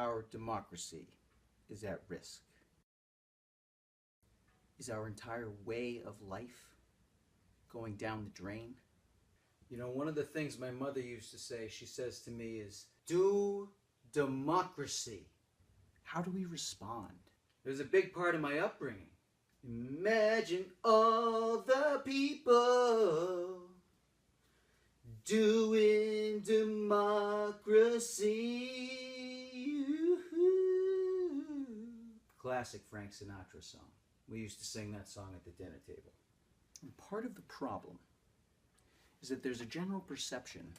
our democracy is at risk? Is our entire way of life going down the drain? You know, one of the things my mother used to say, she says to me is, do democracy. How do we respond? It was a big part of my upbringing. Imagine all the people doing democracy. Classic Frank Sinatra song. We used to sing that song at the dinner table. And part of the problem is that there's a general perception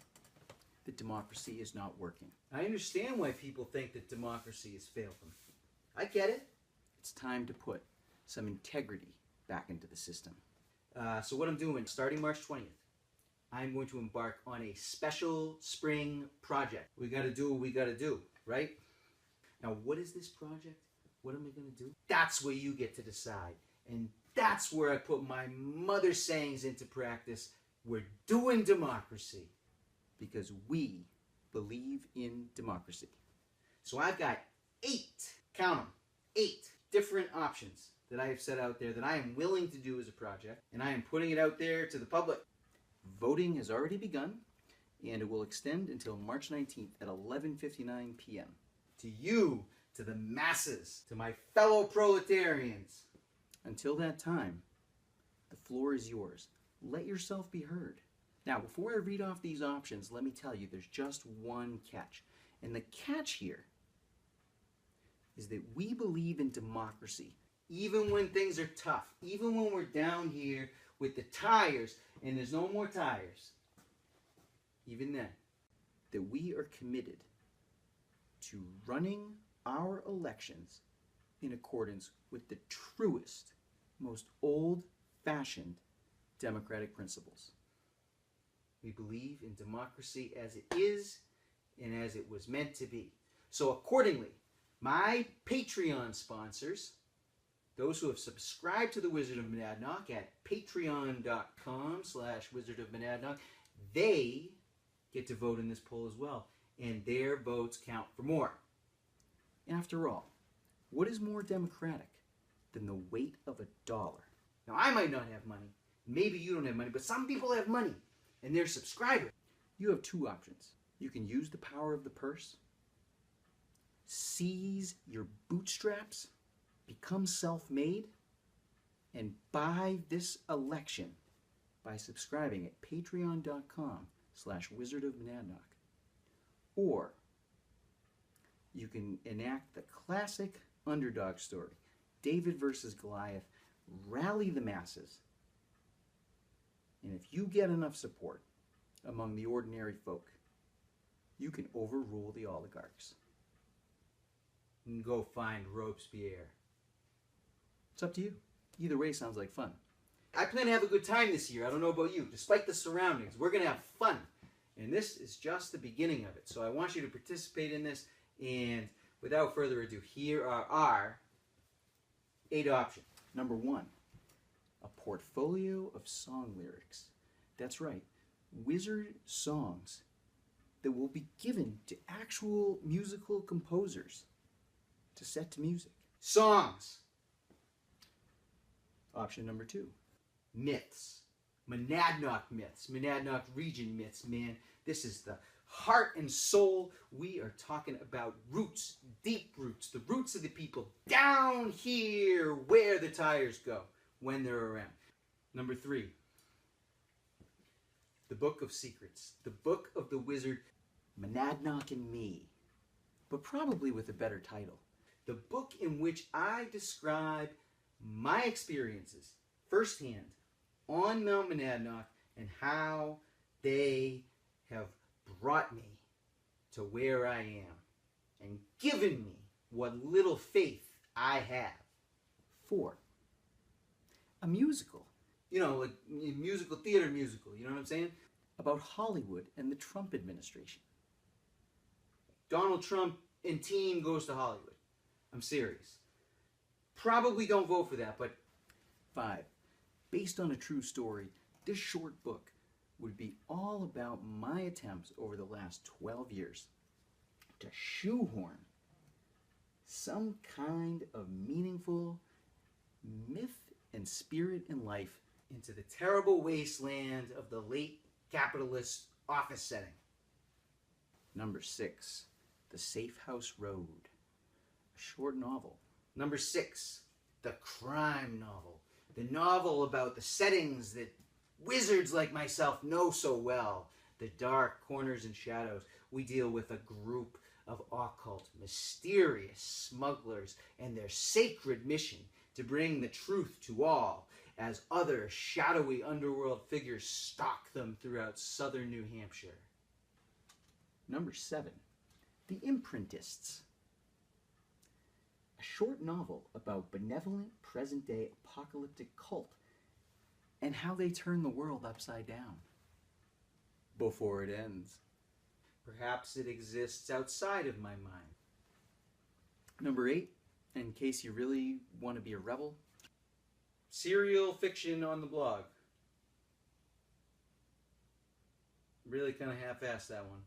that democracy is not working. I understand why people think that democracy has failed them. I get it. It's time to put some integrity back into the system. So what I'm doing, starting March 20th, I'm going to embark on a special spring project. We got to do what we got to do, right? Now, what is this project? What am I going to do? That's where you get to decide. And that's where I put my mother's sayings into practice. We're doing democracy because we believe in democracy. So I've got 8, count them, 8 different options that I have set out there that I am willing to do as a project, and I am putting it out there to the public. Voting has already begun, and it will extend until March 19th at 11:59 p.m. To you, to the masses, to my fellow proletarians. Until that time, the floor is yours. Let yourself be heard. Now, before I read off these options, let me tell you there's just one catch. And the catch here is that we believe in democracy, even when things are tough, even when we're down here with the tires and there's no more tires, even then, that we are committed to running our elections in accordance with the truest, most old-fashioned democratic principles. We believe in democracy as it is and as it was meant to be. So accordingly, my Patreon sponsors, those who have subscribed to the Wizard of Monadnock at patreon.com/Wizard of Monadnock, they get to vote in this poll as well. And their votes count for more. After all, what is more democratic than the weight of $1? Now, I might not have money. Maybe you don't have money, but some people have money, and they're subscribers. You have 2 options. You can use the power of the purse, seize your bootstraps, become self-made, and buy this election by subscribing at patreon.com/Wizard of Monadnock. Or you can enact the classic underdog story, David versus Goliath, rally the masses. And if you get enough support among the ordinary folk, you can overrule the oligarchs. You can go find Robespierre. It's up to you. Either way sounds like fun. I plan to have a good time this year. I don't know about you. Despite the surroundings, we're going to have fun. And this is just the beginning of it. So I want you to participate in this. And without further ado, here are our 8 options. Number 1, a portfolio of song lyrics. That's right, Wizard songs that will be given to actual musical composers to set to music. Songs. Option number 2, myths. Monadnock myths, Monadnock region myths, man. This is the heart and soul. We are talking about roots, deep roots, the roots of the people down here where the tires go when they're around. Number 3, the Book of Secrets, the Book of the Wizard, Monadnock and Me, but probably with a better title. The book in which I describe my experiences firsthand on Mount Monadnock and how they have brought me to where I am and given me what little faith I have. 4, a musical. You know, like a musical theater musical, you know what I'm saying? About Hollywood and the Trump administration. Donald Trump and team goes to Hollywood. I'm serious. Probably don't vote for that, but 5, based on a true story, this short book would be all about my attempts over the last 12 years to shoehorn some kind of meaningful myth and spirit in life into the terrible wasteland of the late capitalist office setting. Number 6, The Safe House Road, a short novel. Number 6, the crime novel. The novel about the settings that wizards like myself know so well. The dark corners and shadows. We deal with a group of occult, mysterious smugglers and their sacred mission to bring the truth to all as other shadowy underworld figures stalk them throughout southern New Hampshire. Number 7, The Imprintists, a short novel about benevolent present-day apocalyptic cult and how they turn the world upside down before it ends. Perhaps it exists outside of my mind. Number 8, in case you really want to be a rebel, serial fiction on the blog. Really kind of half-assed that one.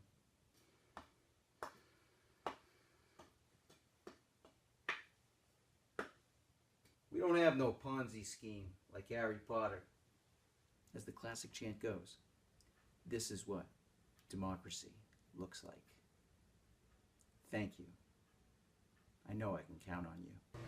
We don't have no Ponzi scheme like Harry Potter. As the classic chant goes, this is what democracy looks like. Thank you. I know I can count on you.